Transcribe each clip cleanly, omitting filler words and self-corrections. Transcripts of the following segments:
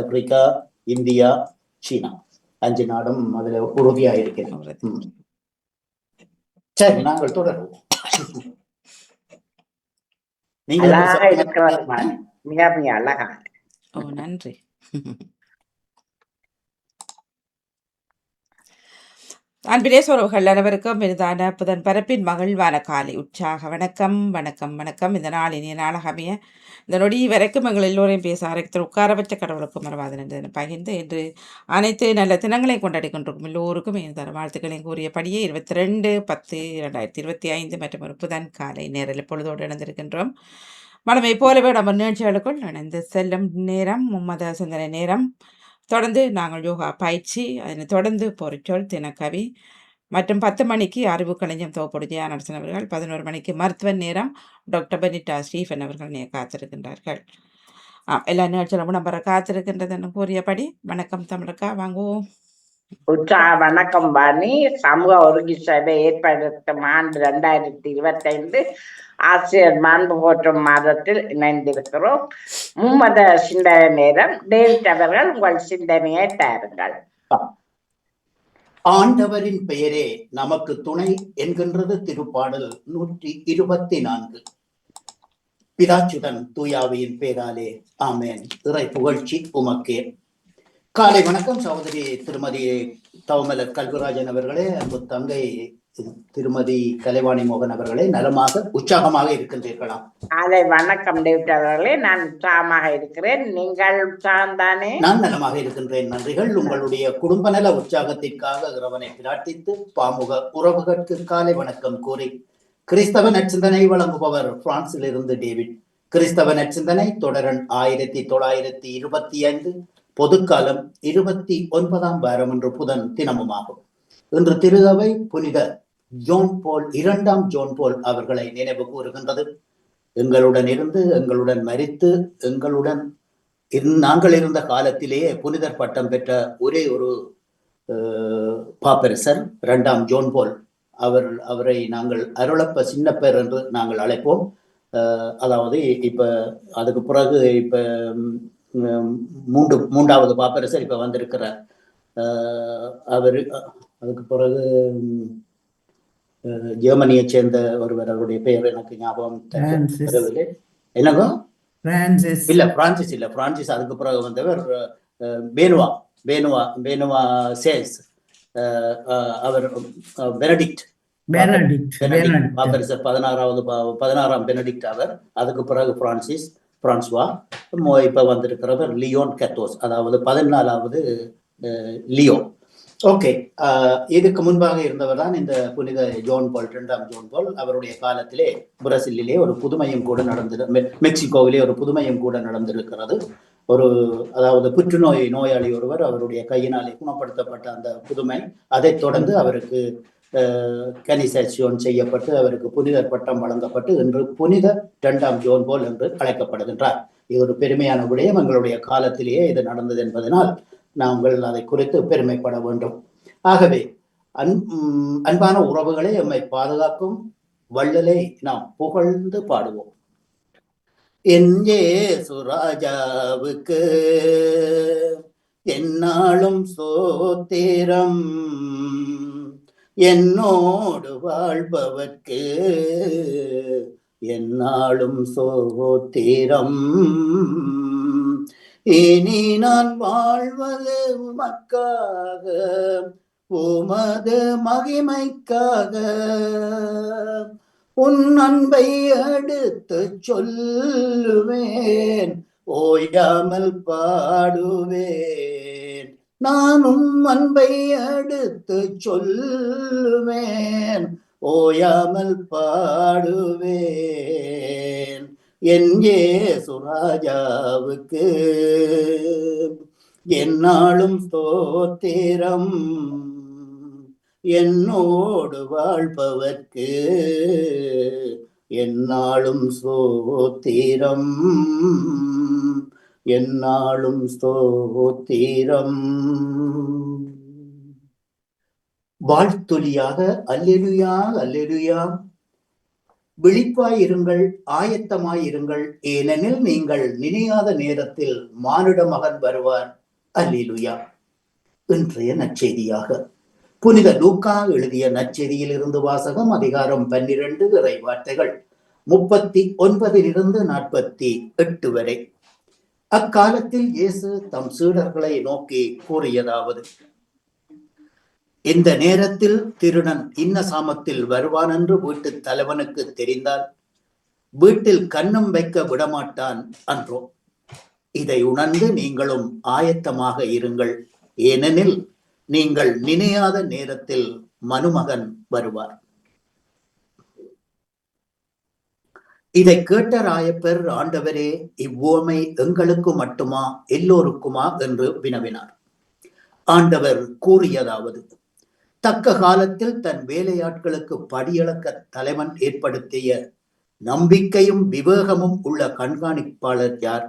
Africa, India, சீனா 5 நாடும் அதுல உறுதியா இருக்கிறது. சரி, நாங்கள் தொடருவோம். நன்றி. அன்பிலே உறவுகள் அனைவருக்கும் விருதான புதன் பரப்பின் மகிழ்வான காலை உற்சாக வணக்கம் வணக்கம் வணக்கம். இந்த நாள் இனிய நாளாகமைய இந்த நொடி வரைக்கும் எங்கள் எல்லோரையும் பேச ஆரம்பித்து உட்கார வச்ச கடவுளுக்கும் மரவாதன் என்று பகிர்ந்து என்று அனைத்து நல்ல தினங்களையும் கொண்டாடி கொண்டிருக்கும் எல்லோருக்கும் இந்த வாழ்த்துக்களையும் கூறியபடியே 22/10/2025 மற்றும் ஒரு புதன் காலை நேரில் பொழுதோடு இணைந்திருக்கின்றோம். மனமை போலவே நம்ம நிகழ்ச்சிகளுக்குள் இணைந்து செல்லும் நேரம் மும்மத சிந்தனை நேரம். தொடர்ந்து நாங்கள் யோகா பயிற்சி, அதனை தொடர்ந்து பொருட்சொல் தினக்கவி மற்றும் 10 மணிக்கு அறிவு களஞ்சியம் தொகுப்போடு ஜெயா நடசன் அவர்கள், 11 மணிக்கு மருத்துவ நேரம் டாக்டர் பெனிட்டா ஸ்டீஃபன் அவர்கள் காத்திருக்கின்றார்கள். எல்லா நிகழ்ச்சியிலும் நம்பரை காத்திருக்கின்றதுன்னு கூறியபடி வணக்கம் தமிழக்கா, வாங்குவோம். உற்சாக வணக்கம் பாணி. சமூக ஒருங்கி சபை ஏற்படுத்தும் ஆண்டு 2025 ஆசிரியர் மாண்பு போற்றும் மாதத்தில் இணைந்திருக்கிறோம். மும்மத சிந்தனை நேரம். டேவிட் அவர்கள் உங்கள் சிந்தனையை தாருங்கள். ஆண்டவரின் பெயரே நமக்கு துணை என்கின்றது திருப்பாடல் 124. பிதாச்சுடன் தூயாவியின் பேராலே ஆமேன். இறை புகழ்ச்சி உமக்கே. காலை வணக்கம் சகோதரி திருமதி தவமலர் கல்விராஜன் அவர்களே, அன்பு தங்கை திருமதி கலைவாணி மோகன் அவர்களே, நலமாக உற்சாகமாக இருக்கின்றீர்களா? காலை வணக்கம் டேவிட் அவர்களே, நான் உற்சாகமாக இருக்கிறேன். நீங்கள் உற்சாகம் தானே? நான் நலமாக இருக்கின்றேன், நன்றிகள். உங்களுடைய குடும்ப நல உற்சாகத்திற்காக இறைவனை பிரார்த்தித்து பாமுக உறவுகளுக்கு காலை வணக்கம் கூறி கிறிஸ்தவ நற்சிந்தனை வழங்குபவர் பிரான்சில் இருந்து டேவிட். கிறிஸ்தவ நற்சிந்தனை தொடரன் 1925 பொதுக்காலம் 29ஆம் வாரம் என்று புதன் தினமுமாகும். இன்று திருகவை புனித ஜோன் போல் 2ஆம் ஜோன் போல் அவர்களை நினைவு கூறுகின்றது. எங்களுடன் இருந்து எங்களுடன் மரித்து எங்களுடன் நாங்கள் இருந்த காலத்திலேயே புனிதர் பட்டம் பெற்ற ஒரே ஒரு பாப்பரசர் 2ஆம் ஜோன் போல். அவரை நாங்கள் அருளப்ப சின்னப்பர் என்று நாங்கள் அழைப்போம். அதாவது இப்ப அதுக்கு பிறகு இப்ப மூன்றாவது பாப்பரசர் இப்ப வந்திருக்கிறார். அவர் அதுக்கு பிறகு ஜெர்மனியை சேர்ந்த ஒருவர், அவருடைய பெயர் எனக்கு ஞாபகம் என்னங்க இல்ல பிரான்சிஸ் இல்ல பிரான்சிஸ். அதுக்கு பிறகு வந்தவர் பேனுவா சேல்ஸ். அவர் பெனடிக்ட் பாப்பரசர் 16ஆம் பெனடிக்ட் அவர். அதுக்கு பிறகு பிரான்சுவா. இப்ப வந்திருக்கிறவர் லியோன் கத்தோஸ், அதாவது 14வது லியோ. ஓகே, இதுக்கு முன்பாக இருந்தவர் தான் இந்த புனித ஜோன் போல் 2ஆம் ஜோன் போல். அவருடைய காலத்திலே பிரேசிலிலே ஒரு புதுமையும் கூட மெக்சிகோவிலே ஒரு புதுமையும் கூட நடந்திருக்கிறது. அதாவது புற்றுநோய் நோயாளி ஒருவர் அவருடைய கையினாலே குணப்படுத்தப்பட்ட அந்த புதுமை, அதைத் தொடர்ந்து அவருக்கு கனிசேஷன் செய்யப்பட்டு அவருக்கு புனிதர் பட்டம் வழங்கப்பட்டு இன்று புனித 2ஆம் ஜோன் போல் என்று அழைக்கப்படுகின்றார். இது ஒரு பெருமையான விடயம். எங்களுடைய காலத்திலேயே இது நடந்தது என்பதனால் நாங்கள் அதை குறித்து பெருமைப்பட வேண்டும். ஆகவே அன்பான உறவுகளை எம்மை பாதுகாக்கும் வள்ளலை நாம் புகழ்ந்து பாடுவோம். என் இயேசு ராஜாவுக்கு எந்நாளும் ஸ்தோத்திரம், என்னோடு வாழ்பவர்க்கு எந்நாளும் ஸ்தோத்திரம். இனி நான் வாழ்வது உமக்காக, உமது மகிமைக்காக. உன் அன்பை எடுத்து சொல்லுவேன், ஓயாமல் பாடுவேன். நானும் அன்பை எடுத்து சொல்லுவேன், ஓயாமல் பாடுவேன். என் இயேசு ராஜாவுக்கு எந்நாளும் ஸ்தோத்திரம், என்னோடு வாழ்பவர்க்கு எந்நாளும் ஸ்தோத்திரம், எந்நாளும் ஸ்தோத்திரம். வாழ்த்தொலியாக அல்லேலூயா அல்லேலூயா, விழிப்பாயிருங்கள், ஆயத்தமாயிருங்கள், ஏனெனில் நீங்கள் நினையாத நேரத்தில் மானிட மகன் வருவார். அல்லேலூயா. இன்றைய நற்செய்தியாக புனித லூக்கா எழுதிய நற்செய்தியில் இருந்து வாசகம். அதிகாரம் 12, இறை வார்த்தைகள் 39 48 வரை. அக்காலத்தில் இயேசு தம் சீடர்களை நோக்கி கூறியதாவது: இந்த நேரத்தில் திருடன் இன்ன சாமத்தில் வருவான் என்று வீட்டு தலைவனுக்கு தெரிந்தால் வீட்டில் கன்னம் வைக்க விடமாட்டான் அன்றோ? இதை உணர்ந்து நீங்களும் ஆயத்தமாக இருங்கள், ஏனெனில் நீங்கள் நினையாத நேரத்தில் மனுமகன் வருவார். இதை கேட்ட ராயப்பர், ஆண்டவரே, இவ்வுவமை எங்களுக்கு மட்டுமா, எல்லோருக்குமா என்று வினவினார். ஆண்டவர் கூறியதாவது: தக்க காலத்தில் தன் வேலையாட்களுக்கு படியளக்க தலைவன் ஏற்படுத்திய நம்பிக்கையும் விவேகமும் உள்ள கண்காணிப்பாளர் யார்?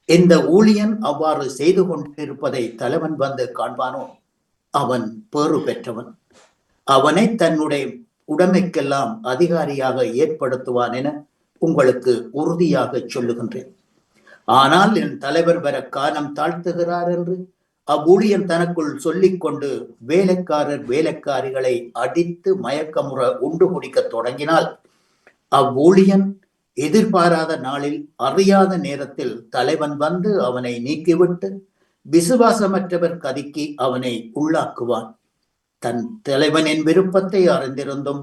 எந்த ஊழியன் அவ்வாறு செய்து கொண்டிருப்பதை தலைவன் வந்து காண்பானோ அவன் பேறு பெற்றவன். அவனை தன்னுடைய உடைமைக்கெல்லாம் அதிகாரியாக ஏற்படுத்துவான் என உங்களுக்கு உறுதியாக சொல்லுகின்றேன். ஆனால் என் தலைவர் வர காலம் தாழ்த்துகிறார் என்று அவ்வூழியன் தனக்குள் சொல்லிக் கொண்டு வேலைக்காரர் வேலைக்காரிகளை அடித்து மயக்கமுற உண்டு குடிக்க தொடங்கினால் அவ்வூழியன் எதிர்பாராத நாளில், அறியாத நேரத்தில் தலைவன் வந்து அவனை நீக்கிவிட்டு விசுவாசமற்றவர் கதிக்கு அவனை உள்ளாக்குவான். தன் தலைவனின் விருப்பத்தை அறிந்திருந்தும்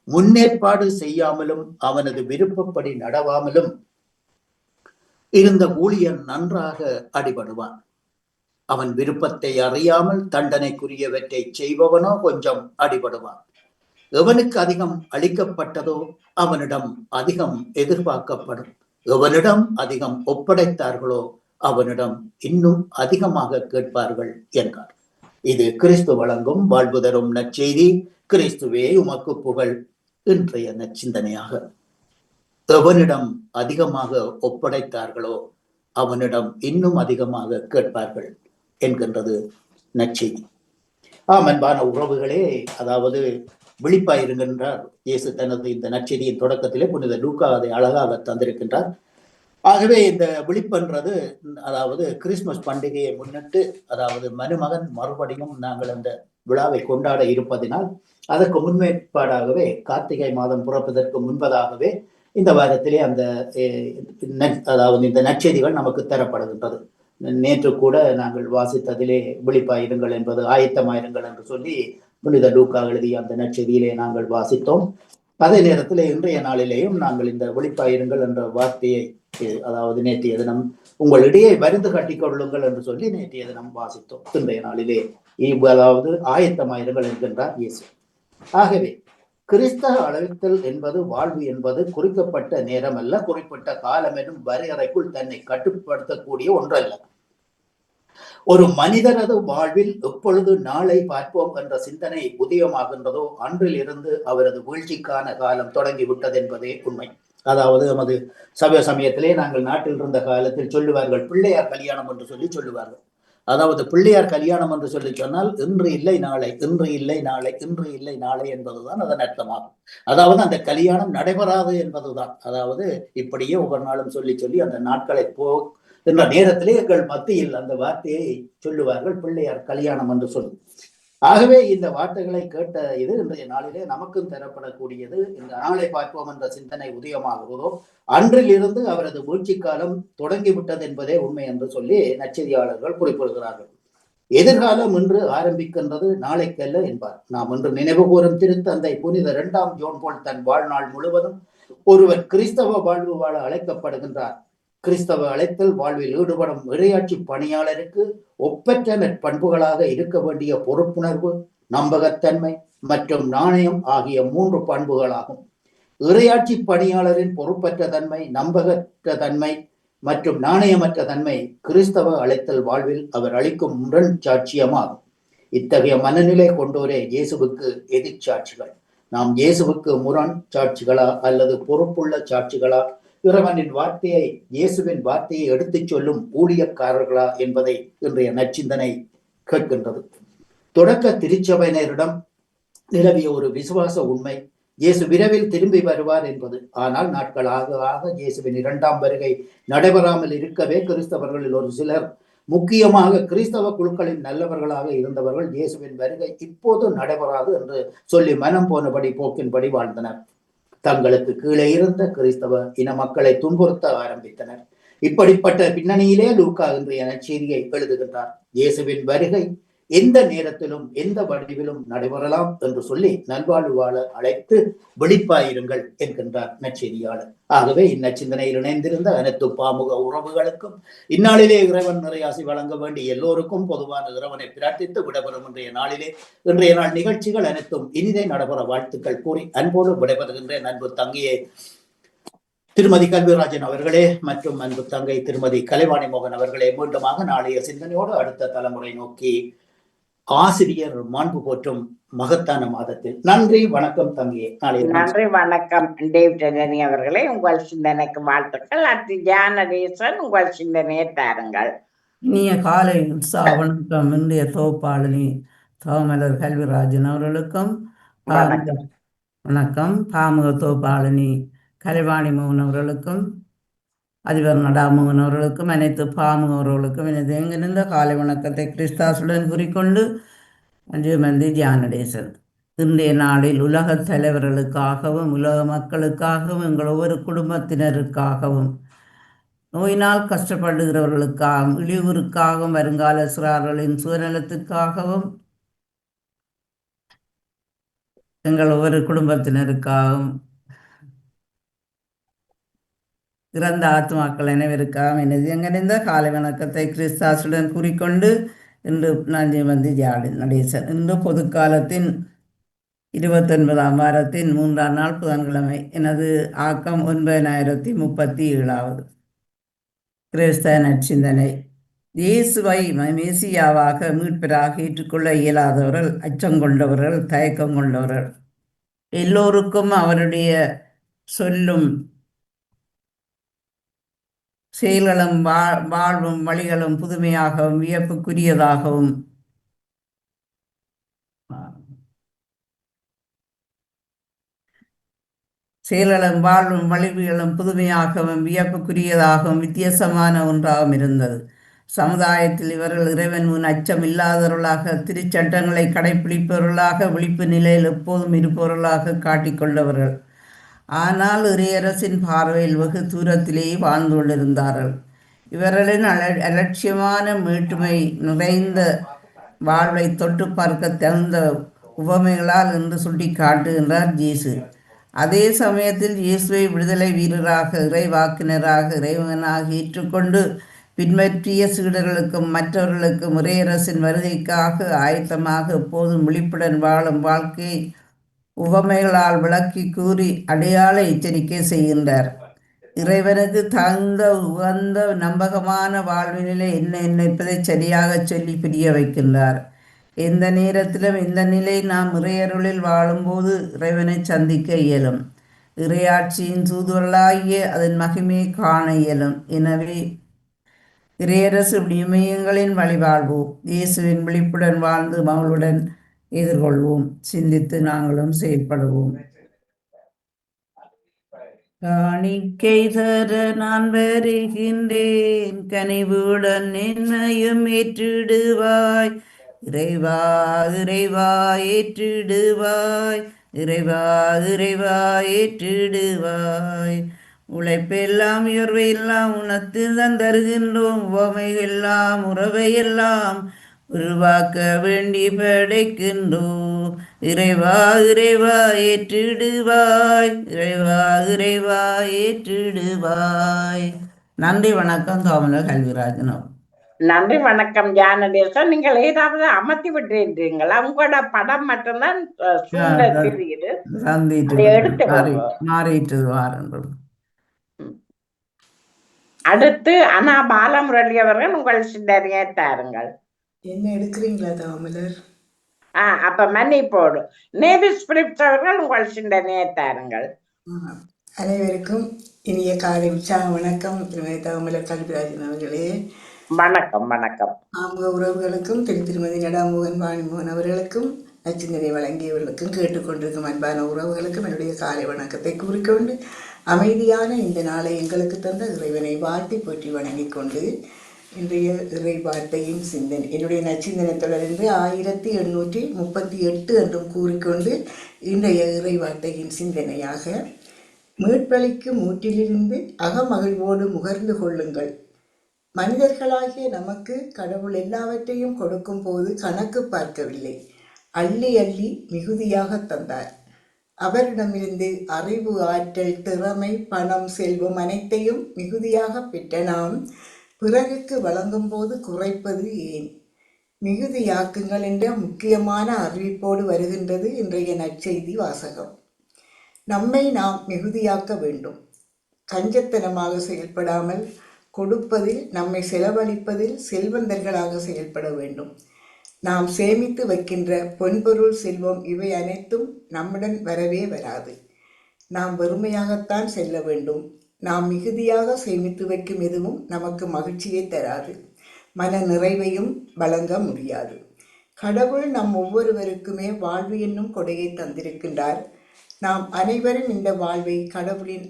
முன்னேற்பாடு செய்யாமலும் அவனது விருப்பப்படி நடவாமலும் இருந்த ஊழியன் நன்றாக அடிபடுவான். அவன் விருப்பத்தை அறியாமல் தண்டனைக்குரியவற்றை செய்பவனோ கொஞ்சம் அடிபடுவான். எவனுக்கு அதிகம் அளிக்கப்பட்டதோ அவனிடம் அதிகம் எதிர்பார்க்கப்படும். எவனிடம் அதிகம் ஒப்படைத்தார்களோ அவனிடம் இன்னும் அதிகமாக கேட்பார்கள் என்றார். இது கிறிஸ்து வழங்கும் வாழ்வு தரும் நற்செய்தி. கிறிஸ்துவே உமக்கு புகழ். இன்றைய நற்சிந்தனையாக, எவனிடம் அதிகமாக ஒப்படைத்தார்களோ அவனிடம் இன்னும் அதிகமாக கேட்பார்கள் என்கின்றது நற்செய்தி. அன்பான உறவுகளே, அதாவது விழிப்பாயிருக்கின்றார் இயேசு தனது இந்த நற்செய்தியின் தொடக்கத்திலே புனித லூக்கா அதை அழகாக தந்திருக்கின்றார். ஆகவே இந்த விழிப்புன்றது, அதாவது கிறிஸ்துமஸ் பண்டிகையை முன்னிட்டு, அதாவது மருமகன் மறுபடியும் நாங்கள் அந்த விழாவை கொண்டாட இருப்பதினால் அதற்கு முன்னேற்பாடாகவே கார்த்திகை மாதம் பிறப்பதற்கு முன்பதாகவே இந்த வாரத்திலே அந்த அதாவது இந்த நற்செய்திகள் நமக்கு தரப்படுகின்றது. நேற்று கூட நாங்கள் வாசித்ததிலே விழிப்பாயிருங்கள் என்பது ஆயத்தமாயிருங்கள் என்று சொல்லி புனித லூக்கா எழுதிய அந்த நற்செய்தியிலே நாங்கள் வாசித்தோம். அதே நேரத்தில் இன்றைய நாளிலேயும் நாங்கள் இந்த விழிப்பாயிருங்கள் என்ற வார்த்தையை, அதாவது நேற்றைய தினம் உங்களிடையே வருந்து கட்டிக்கொள்ளுங்கள் என்று சொல்லி நேற்றைய தினம் வாசித்தோம். இன்றைய நாளிலே அதாவது ஆயத்தமாயிருங்கள் என்கின்றார் இயேசு. ஆகவே கிறிஸ்தவ அழைத்தல் என்பது, வாழ்வு என்பது குறிக்கப்பட்ட நேரம் அல்ல, குறிப்பிட்ட காலம் எனும் வரையறைக்குள் தன்னை கட்டுப்படுத்தக்கூடிய ஒன்றல்ல. ஒரு மனிதரது வாழ்வில் எப்பொழுது நாளை பார்ப்போம் என்ற சிந்தனை உதயமாகின்றதோ அன்றில் இருந்து அவரது வீழ்ச்சிக்கான காலம் தொடங்கிவிட்டது என்பதே உண்மை. அதாவது நமது சமயத்திலே நாங்கள் நாட்டில் இருந்த காலத்தில் சொல்லுவார்கள், பிள்ளையார் கல்யாணம் என்று சொல்லி சொல்லுவார்கள். அதாவது பிள்ளையார் கல்யாணம் என்று சொல்லி சொன்னால் இன்று இல்லை நாளை, இன்று இல்லை நாளை, இன்று இல்லை நாளை என்பதுதான் அதன் அர்த்தமாகும். அதாவது அந்த கல்யாணம் நடைபெறாது என்பதுதான். அதாவது இப்படியே ஒவ்வொரு நாளும் சொல்லி சொல்லி அந்த நாட்களை என்ற நேரத்திலே எங்கள் மத்தியில் அந்த வார்த்தையை சொல்லுவார்கள், பிள்ளையார் கல்யாணம் என்று சொல்லி. ஆகவே இந்த வார்த்தைகளை கேட்ட இது இன்றைய நாளிலே நமக்கும் தரப்படக்கூடியது. இந்த நாளை பார்ப்போம் என்ற சிந்தனை உதயமாகுவதோ அன்றில் இருந்து அவரது வீழ்ச்சி காலம் தொடங்கிவிட்டது என்பதே உண்மை என்று சொல்லி நற்செய்தியாளர்கள் குறிப்பிடுகிறார்கள். எதிர்காலம் இன்று ஆரம்பிக்கின்றது, நாளைக்கல்ல என்பார். நாம் இன்று நினைவு கூறும் திருத்தந்தை புனித 2ஆம் ஜோன் போல் தன் வாழ்நாள் முழுவதும் ஒருவர் கிறிஸ்தவ வாழ்வு வாழ அழைக்கப்படுகின்றார். கிறிஸ்தவ அழைத்தல் வாழ்வில் ஈடுபடும் இறையாட்சி பணியாளருக்கு ஒப்பற்ற நற்பண்புகளாக இருக்க வேண்டிய பொறுப்புணர்வு, நம்பகத்தன்மை மற்றும் நாணயம் ஆகிய 3 பண்புகளாகும். இறையாட்சி பணியாளரின் பொறுப்பற்ற தன்மை, நம்பகற்ற தன்மை மற்றும் நாணயமற்ற தன்மை கிறிஸ்தவ அழைத்தல் வாழ்வில் அவர் அளிக்கும் முரண் சாட்சியமாகும். இத்தகைய மனநிலை கொண்டோரே இயேசுவுக்கு எதிர்ச்சாட்சிகள். நாம் இயேசுவுக்கு முரண் சாட்சிகளா அல்லது பொறுப்புள்ள சாட்சிகளா, இறைவனின் வார்த்தையை, இயேசுவின் வார்த்தையை எடுத்துச் சொல்லும் ஊழியக்காரர்களா என்பதை இன்றைய நற்சிந்தனை கேட்கின்றது. தொடக்க திருச்சபையினரிடம் நிலவிய ஒரு விசுவாச உண்மை, இயேசு விரைவில் திரும்பி வருவார் என்பது. ஆனால் நாட்கள் ஆக ஆக இயேசுவின் 2ஆம் வருகை நடைபெறாமல் இருக்கவே கிறிஸ்தவர்களில் ஒரு சிலர், முக்கியமாக கிறிஸ்தவ குழுக்களின் நல்லவர்களாக இருந்தவர்கள், இயேசுவின் வருகை இப்போது நடைபெறாது என்று சொல்லி மனம் போனபடி போக்கின்படி வாழ்ந்தனர். தங்களுக்கு கீழே இருந்த கிறிஸ்தவ இன மக்களை துன்புறுத்த ஆரம்பித்தனர். இப்படிப்பட்ட பின்னணியிலே லூக்கா இன்றைய நற்செய்தியை எழுதுகின்றார். இயேசுவின் வருகை எந்த நேரத்திலும் எந்த வடிவிலும் நடைபெறலாம் என்று சொல்லி நல்வாழ்வு வாழ அழைத்து விழிப்பாயிருங்கள் என்கின்றார் நற்செய்தியாளர். ஆகவே இந்நச்சிந்தனையில் இணைந்திருந்த அனைத்து பாமுக உறவுகளுக்கும் இந்நாளிலே இறைவன் நிறையாசி வழங்க வேண்டி எல்லோருக்கும் பொதுவான இறைவனை பிரார்த்தித்து விடைபெறும் இன்றைய நாள் நிகழ்ச்சிகள் அனைத்தும் இனிதே நடைபெற வாழ்த்துக்கள் கூறி அன்போடு விடைபெறுகின்றேன். அன்பு தங்கையே திருமதி கல்விராஜன் அவர்களே மற்றும் அன்பு தங்கை திருமதி கலைவாணி மோகன் அவர்களே, மீண்டுமாக நாளைய சிந்தனையோடு அடுத்த தலைமுறை நோக்கி ஆசிரியர் மாண்பு போற்றும் மகத்தான மாதத்தில். நன்றி, வணக்கம் தங்கையே. நன்றி, வணக்கம் டேவிட் அவர்களே. உங்கள் சிந்தனைக்கு வாழ்த்துக்கள். அடுத்து ஜானடேசன், உங்கள் சிந்தனையை தாருங்கள். இனிய காலை உற்சாக வணக்கம். இன்றைய தொகுப்பாளினி தவமலர் கல்விராஜன் அவர்களுக்கும் வணக்கம். பாமுக தொகுப்பாளினி கலைவாணி மோகன் அவர்களுக்கும் அதிபர் நடாமோகன் அவர்களுக்கும் அனைத்து பாமுக அவர்களுக்கும் எனது எங்கிருந்த காலை வணக்கத்தை கிறிஸ்தாசுடன் கூறிக்கொண்டு அஞ்சுமந்தி தியானடேசன். இன்றைய நாளில் உலகத் தலைவர்களுக்காகவும் உலக மக்களுக்காகவும் எங்கள் ஒவ்வொரு குடும்பத்தினருக்காகவும் நோயினால் கஷ்டப்படுகிறவர்களுக்காகவும் இழிவுறுக்காகவும் வருங்கால சிறார்களின் சுயநலத்திற்காகவும் எங்கள் ஒவ்வொரு குடும்பத்தினருக்காகவும் இறந்த ஆத்மாக்கள் அனைவருக்காகவும் எனது எங்கறிந்த காலை வணக்கத்தை கிறிஸ்தாசுடன் கூறிக்கொண்டு இன்று நன்றி வந்து நடேசன். இன்று பொதுக்காலத்தின் 29ஆம் வாரத்தின் 3ஆம் நாள் புதன்கிழமை. எனது ஆக்கம் 9037வது கிறிஸ்தவ நற்சிந்தனை. இயேசுவை மேசியாவாக மீட்பராக ஏற்றுக்கொள்ள இயலாதவர்கள், அச்சம் கொண்டவர்கள், தயக்கம் கொண்டவர்கள் எல்லோருக்கும் அவருடைய சொல்லும் செயல்களும் வாழ்வும் வழிகளும் புதுமையாகவும் வியப்புக்குரியதாகவும் செயல்களும் வாழ்வும் வழிவுகளும் புதுமையாகவும் வியப்புக்குரியதாகவும் வித்தியாசமான ஒன்றாகவும் இருந்தது. சமுதாயத்தில் இவர்கள் இறைவன் முன் அச்சம் இல்லாதவர்களாக, திருச்சட்டங்களை கடைப்பிடிப்பவர்களாக, விழிப்பு நிலையில் எப்போதும் இருப்பவர்களாக காட்டிக்கொண்டவர்கள். ஆனால் இறையரசின் பார்வையில் வெகு தூரத்திலேயே வாழ்ந்து கொண்டிருந்தார்கள். இவர்களின் அலட்சியமான மீட்டுமை நிறைந்த வாழ்வை தொட்டு பார்க்க தகுந்த உவமைகளால் என்று சுட்டி காட்டுகின்றார் இயேசு. அதே சமயத்தில் இயேசுவை விடுதலை வீரராக, இறைவாக்கினராக, இறைவனாக ஏற்றுக்கொண்டு பின்பற்றிய சீடர்களுக்கும் மற்றவர்களுக்கும் இறையரசின் வருகைக்காக ஆயத்தமாக எப்போதும் விழிப்புடன் வாழும் வாழ்க்கையை உவமைகளால் விளக்கி கூறி அடையாள எச்சரிக்கை செய்கின்றார். இறைவனுக்கு தகுந்த உகந்த நம்பகமான வாழ்வு நிலை என்ன என்பதை சரியாக சொல்லி புரிய வைக்கின்றார். எந்த நேரத்திலும் இந்த நிலை நாம் இறையருளில் வாழும்போது இறைவனை சந்திக்க இயலும். இறையாட்சியின் தூதுவர்களாகிய அதன் மகிமையை காண இயலும். எனவே இறையரசு விழுமியங்களின் வழிவாழ்வோம். இயேசுவின் விழிப்புடன் வாழ்ந்து மகளுடன் எதிர்கொள்வோம். சிந்தித்து நாங்களும் செயல்படுவோம். காணிக்கை தர நான் வருகின்றேன், கனிவுடன் என்னையும் ஏற்றிடுவாய். இறைவா இறைவா ஏற்றிடுவாய், இறைவா இறைவா ஏற்றிடுவாய். உழைப்பெல்லாம் உயர்வையெல்லாம் உனத்து தருகின்றோம். உவமையெல்லாம் உறவையெல்லாம் உருவாக்க வேண்டி படைக்கின்றோம். இறைவா இறைவா ஏற்றிடுவாய், இறைவா இறைவா ஏற்றிடுவாய். நன்றி, வணக்கம். தோமலர் கல்விராஜன். நன்றி, வணக்கம் ஜானடேசன். நீங்கள் ஏதாவது அமர்த்தி விட்டுறீங்களா? உங்களோட படம் மட்டும்தான் தெரியுது. மாறிட்டு வாருங்கள். அடுத்து அண்ணா பாலமுரளி அவர்கள் உங்கள் சிந்தனையை தாருங்கள். என்ன எடுக்கிறீங்களா தாமலர்? அப்ப மன்னிப்போடு நேவிஸ் பிலிப்ஸ் அவர்கள் உங்கள் சிந்தனையை தாருங்கள். அனைவருக்கும் இனிய காலை உற்சாக வணக்கம். தாமலர் கல்விராஜன் அவர்களே வணக்கம். வணக்கம். ஆமுக உறவுகளுக்கும் திருமதி நடாமோகன் வாணிமோகன் அவர்களுக்கும் நச்சிந்தனை வழங்கியவர்களுக்கும் கேட்டுக்கொண்டிருக்கும் அன்பான உறவுகளுக்கும் என்னுடைய காலை வணக்கத்தை கூறிக்கொண்டு அமைதியான இந்த நாளை எங்களுக்கு தந்த இறைவனை வாழ்த்தி போற்றி வணங்கிக் கொண்டு இன்றைய இறை வார்த்தையின் சிந்தனை என்னுடைய நச்சிந்தனை தொடர்ந்து 1838 என்றும் கூறிக்கொண்டு இன்றைய இறை வார்த்தையின் சிந்தனையாக மீட்பளிக்கும் மூற்றிலிருந்து அகமகிழ்வோடு முகர்ந்து கொள்ளுங்கள். மனிதர்களாகிய நமக்கு கடவுள் எல்லாவற்றையும் கொடுக்கும் போது கணக்கு பார்க்கவில்லை, அள்ளி அள்ளி மிகுதியாக தந்தார். அவரிடமிருந்து அறிவு, ஆற்றல், திறமை, பணம், செல்வம் அனைத்தையும் மிகுதியாக பெற்ற நாம் பிறருக்கு வழங்கும் போது குறைப்பது ஏன்? மிகுதியாக்குங்கள் என்ற முக்கியமான அறிவிப்போடு வருகின்றது இன்றைய நற்செய்தி வாசகம். நம்மை நாம் மிகுதியாக்க வேண்டும். கஞ்சத்தனமாக செயல்படாமல் கொடுப்பதில், நம்மை செலவழிப்பதில் செல்வந்தர்களாக செயல்பட வேண்டும். நாம் சேமித்து வைக்கின்ற பொன்பொருள், செல்வம் இவை அனைத்தும் நம்முடன் வரவே வராது. நாம் வெறுமையாகத்தான் செல்ல வேண்டும். நாம் மிகுதியாக சேமித்து வைக்கும் எதுவும் நமக்கு மகிழ்ச்சியை தராது, மன நிறைவையும் வழங்க முடியாது. கடவுள் நம் ஒவ்வொருவருக்குமே வாழ்வு என்னும் கொடையை தந்திருக்கின்றார். நாம் அனைவரும் இந்த வாழ்வை கடவுளின்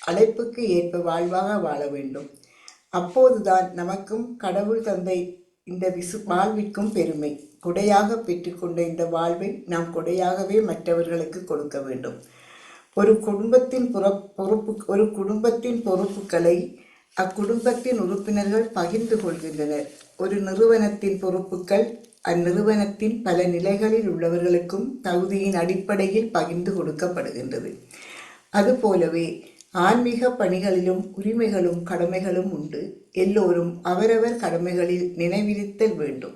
அழைப்புக்கு ஏற்ப வாழ்வாக வாழ வேண்டும். அப்போதுதான் நமக்கும் கடவுள் தந்த இந்த வாழ்விற்கும் பெருமை. கொடையாக பெற்றுக்கொண்ட இந்த வாழ்வை நாம் கொடையாகவே மற்றவர்களுக்கு கொடுக்க வேண்டும். ஒரு குடும்பத்தின் பொறுப்புகளை அக்குடும்பத்தின் உறுப்பினர்கள் பகிர்ந்து கொள்கின்றனர். ஒரு நிறுவனத்தின் பொறுப்புகள் அந்நிறுவனத்தின் பல நிலைகளில் உள்ளவர்களுக்கும் தகுதியின் அடிப்படையில் பகிர்ந்து கொடுக்கப்படுகின்றது. அதுபோலவே ஆன்மீக பணிகளிலும் உரிமைகளும் கடமைகளும் உண்டு. எல்லோரும் அவரவர் கடமைகளில் நினைவிருத்தல் வேண்டும்.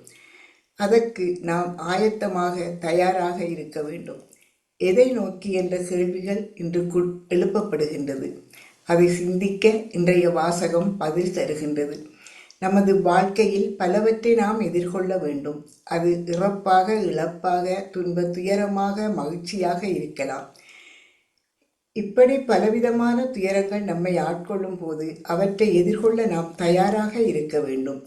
அதற்கு நாம் ஆயத்தமாக தயாராக இருக்க வேண்டும். எதை நோக்கி என்ற கேள்விகள் இன்று எழுப்பப்படுகின்றது. அதை சிந்திக்க இன்றைய வாசகம் பதில் தருகின்றது. நமது வாழ்க்கையில் பலவற்றை நாம் எதிர்கொள்ள வேண்டும். அது இறப்பாக, இழப்பாக, துயரமாக, மகிழ்ச்சியாக இருக்கலாம். இப்படி பலவிதமான துயரங்கள் நம்மை ஆட்கொள்ளும் போது அவற்றை எதிர்கொள்ள நாம் தயாராக இருக்க வேண்டும்.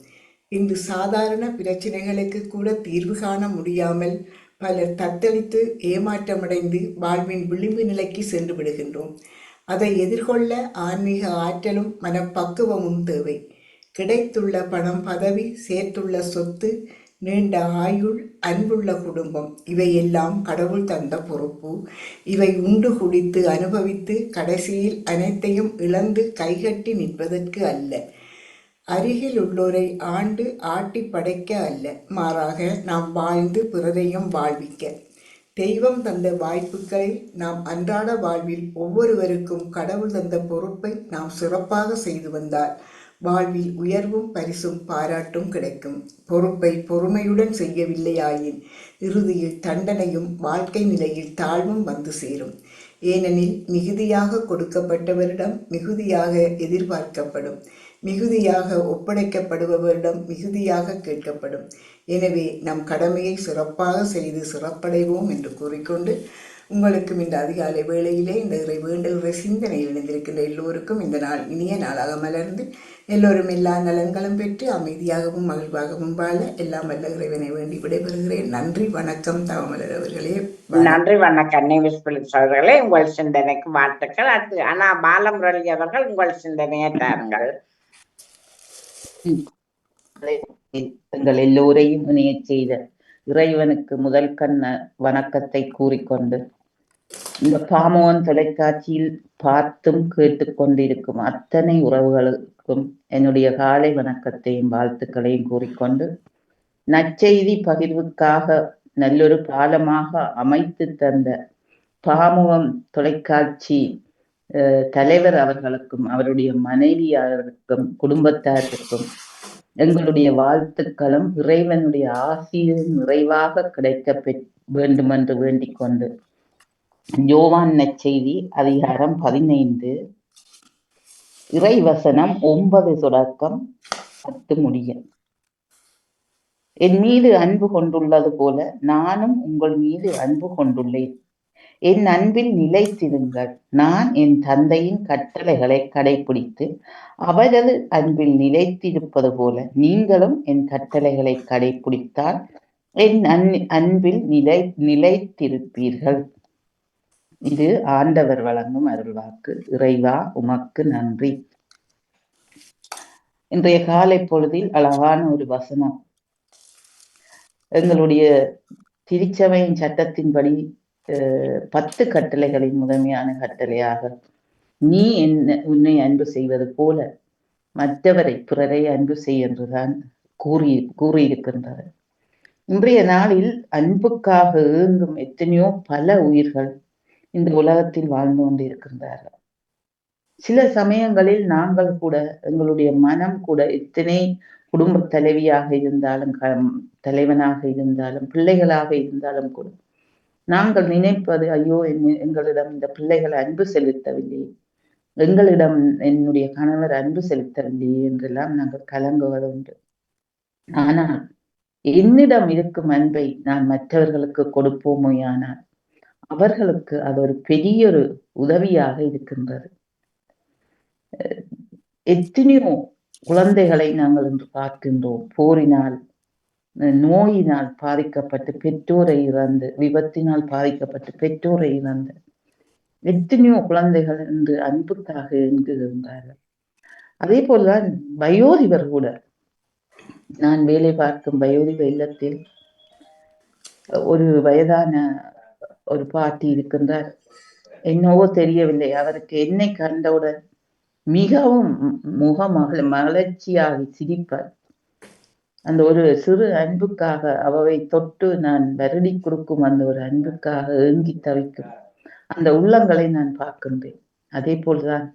இன்று சாதாரண பிரச்சனைகளுக்கு கூட தீர்வு காண முடியாமல் பலர் தத்தளித்து ஏமாற்றமடைந்து வாழ்வின் விளிம்பு நிலைக்கு சென்று விடுகின்றோம். அதை எதிர்கொள்ள ஆன்மீக ஆற்றலும் மனப்பக்குவமும் தேவை. கிடைத்துள்ள பணம், பதவி, சேர்த்துள்ள சொத்து, நீண்ட ஆயுள், அன்புள்ள குடும்பம் இவையெல்லாம் கடவுள் தந்த பொறுப்பு. இவை உண்டு குடித்து அனுபவித்து கடைசியில் அனைத்தையும் இழந்து கைகட்டி நிற்பதற்கு அல்ல. அருகில் உள்ளோரை ஆண்டு ஆட்டி படைக்க அல்ல, மாறாக நாம் வாழ்ந்து பிறரையும் வாழ்விக்க. தெய்வம் தந்த வாய்ப்புகளை நாம் அன்றாட வாழ்வில் ஒவ்வொருவருக்கும் கடவுள் தந்த பொறுப்பை நாம் சிறப்பாக செய்து வந்தால் வாழ்வில் உயர்வும் பரிசும் பாராட்டும் கிடைக்கும். பொறுப்பை பொறுமையுடன் செய்யவில்லையாயின் இறுதியில் தண்டனையும் வாழ்க்கை நிலையில் தாழ்வும் வந்து சேரும். ஏனெனில் மிகுதியாக கொடுக்கப்பட்டவரிடம் மிகுதியாக எதிர்பார்க்கப்படும், மிகுதியாக ஒப்படைக்கப்படுபவரிடம் மிகுதியாக கேட்கப்படும். எனவே நம் கடமையை சிறப்பாக செய்து சிறப்படைவோம் என்று கூறிக்கொண்டு உங்களுக்கும் இந்த அதிகாலை வேளையிலே இந்த இறை வேண்டல் சிந்தனையில் இணைந்திருக்கின்ற எல்லோருக்கும் இந்த நாள் இனிய நாளாக மலர்ந்து எல்லோரும் எல்லா நலன்களும் பெற்று அமைதியாகவும் மகிழ்வாகவும் வாழ எல்லாம் வல்ல இறைவனை வேண்டி விடைபெறுகிறேன். நன்றி, வணக்கம். தவமலர் அவர்களே. நன்றி, வணக்கம். அவர்களே, உங்கள் சிந்தனைக்கு வாழ்த்துக்கள். அடுத்து ஆனா பாலமுரளி அவர்கள் உங்கள் சிந்தனையை தாருங்கள். எங்கள் எல்லோரையும் இணைய செய்த இறைவனுக்கு முதல் கண்ண வணக்கத்தை கூறிக்கொண்டு இந்த பாமோன் தொலைக்காட்சியில் பார்த்தும் கேட்டுக்கொண்டிருக்கும் அத்தனை உறவுகளுக்கும் என்னுடைய காலை வணக்கத்தையும் வாழ்த்துக்களையும் கூறிக்கொண்டு நற்செய்தி பகிர்வுக்காக நல்லொரு பாலமாக அமைத்து தந்த பாமுகம் தொலைக்காட்சி தலைவர் அவர்களுக்கும் அவருடைய மனைவியாருக்கும் குடும்பத்தாருக்கும் எங்களுடைய வாழ்த்துக்களும் இறைவனுடைய ஆசீரும் நிறைவாக கிடைக்க வேண்டும் என்று வேண்டிக் கொண்டு யோவான் நற்செய்தி அதிகாரம் 15 இறைவசனம் 9 தொடக்கம் 10 முடிய. என் மீது அன்பு கொண்டுள்ளது போல நானும் உங்கள் மீது அன்பு கொண்டுள்ளேன். என் அன்பில் நிலைத்திருங்கள். நான் என் தந்தையின் கட்டளைகளை கடைபிடித்து அவரது அன்பில் நிலைத்திருப்பது போல நீங்களும் என் கட்டளைகளை கடைபிடித்தால் என் அன்பில் நிலைத்திருப்பீர்கள். இது ஆண்டவர் வழங்கும் அருள்வாக்கு. இறைவா உமக்கு நன்றி. இன்றைய காலை பொழுதில் அழகான ஒரு வசனம். எங்களுடைய திருச்சபையின் சட்டத்தின்படி 10 கட்டளைகளின் முதன்மையான கட்டளையாக நீ உன்னை அன்பு செய்வது போல மற்றவரை பிறரை அன்பு செய் என்றுதான் கூறியிருக்கின்றது. இன்றைய நாளில் அன்புக்காக ஏங்கும் எத்தனையோ பல உயிர்கள் இந்த உலகத்தில் வாழ்ந்து கொண்டிருக்கின்றார்கள். சில சமயங்களில் நாங்கள் கூட எங்களுடைய மனம் கூட எத்தனை குடும்ப தலைவியாக இருந்தாலும் தலைவனாக இருந்தாலும் பிள்ளைகளாக இருந்தாலும் கூட நாங்கள் நினைப்பது, ஐயோ எங்களிடம் இந்த பிள்ளைகள் அன்பு செலுத்தவில்லை, எங்களிடம் என்னுடைய கணவர் அன்பு செலுத்தவில்லை என்றெல்லாம் நாங்கள் கலங்குவது உண்டு. ஆனால் என்னிடம் இருக்கும் அன்பை நான் மற்றவர்களுக்கு கொடுப்போமேயானால் அவர்களுக்கு அது ஒரு பெரிய ஒரு உதவியாக இருக்கின்றது. எத்தனையோ குழந்தைகளை நாங்கள் இன்று பார்க்கின்றோம். போரினால், நோயினால் பாதிக்கப்பட்டு பெற்றோரை இழந்து, விபத்தினால் பாதிக்கப்பட்டு பெற்றோரை இழந்து எத்தனையோ குழந்தைகள் இன்று அன்புக்காக எங்குகின்றார்கள். அதே போல்தான் வயோதிபர் கூட. நான் வேலை பார்க்கும் வயோதிப இல்லத்தில் ஒரு வயதான ஒரு பாட்டி இருக்கின்றார். என்னவோ தெரியவில்லை, அவருக்கு என்னை கண்டவுடன் மிகவும் மகிழ்ச்சியாகி சிரிப்பார். அந்த ஒரு சிறு அன்புக்காக அவை தொட்டு நான் வருடி கொடுக்கும் அந்த ஒரு அன்புக்காக ஏங்கி தவிக்கும் அந்த உள்ளங்களை நான் பார்க்கின்றேன். அதே போல்தான்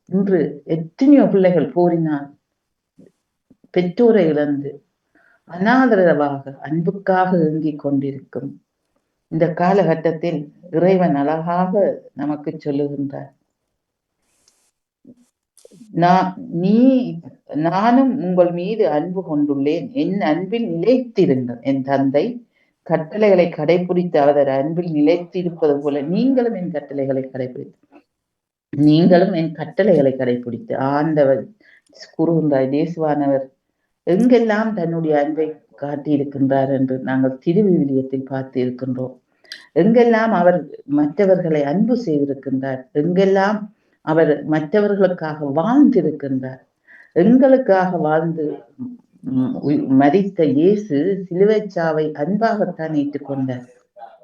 இன்று எத்தனையோ பிள்ளைகள் போரினால் பெற்றோரை இழந்து அனாதரவாக அன்புக்காக ஏங்கிக் கொண்டிருக்கும் இந்த காலகட்டத்தில் இறைவன் அழகாக நமக்கு சொல்லுகின்றார், நானும் உங்கள் மீது அன்பு கொண்டுள்ளேன், என் அன்பில் நிலைத்திருங்கள். என் தந்தை கட்டளைகளை கடைபிடித்து அவர் அன்பில் நிலைத்திருப்பது போல நீங்களும் என் கட்டளைகளை கடைபிடித்து ஆண்டவர் கூறுகின்றார். இயேசுவானவர் எங்கெல்லாம் தன்னுடைய அன்பை காட்டியிருக்கின்றார் என்று நாங்கள் திருவிவிலியத்தில் பார்த்து இருக்கின்றோம். எங்கெல்லாம் அவர் மற்றவர்களை அன்பு செய்திருக்கின்றார், எங்கெல்லாம் அவர் மற்றவர்களுக்காக வாழ்ந்திருக்கின்றார். எங்களுக்காக வாழ்ந்து மரித்த இயேசு சிலுவைச் சாவை அன்பாகத்தான் ஏற்றுக்கொண்டார்,